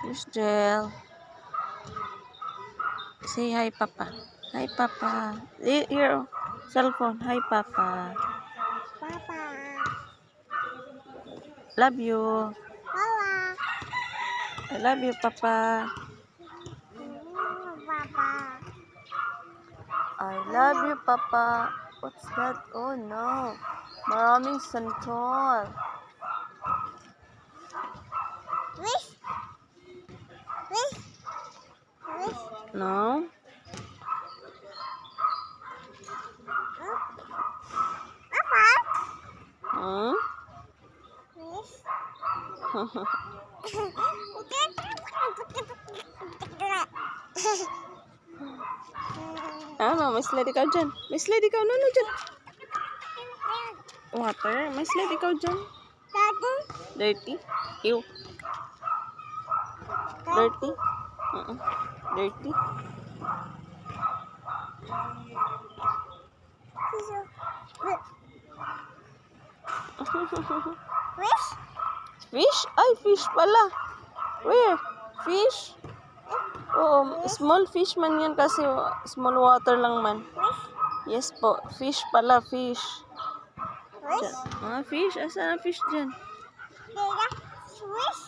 Miss Jel. Say hi, Papa. Hi, Papa. Here, cellphone. Hi, Papa. Papa. Love you. Papa. I love you, Papa. Papa. I love you, Papa. What's that? Oh, no. Maraming santol. Wish. Wish. Wish. No? Papa. Hmm? Wish. Ano, may slide ikaw dyan. May slide ikaw, no, dyan. Water, may slide ikaw dyan. Dirty? Ew. Dirty? Dirty? Wish. Fish? Ay, fish pala. Where? Fish? Oo, small fish man yan kasi small water lang man. Wish. Yes po, fish pala, fish. Wish. Ah, fish? Asa na fish dyan? Wish.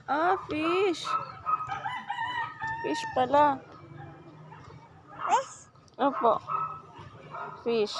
Ah, fish. Fish pala. Wish. Opo. Fish.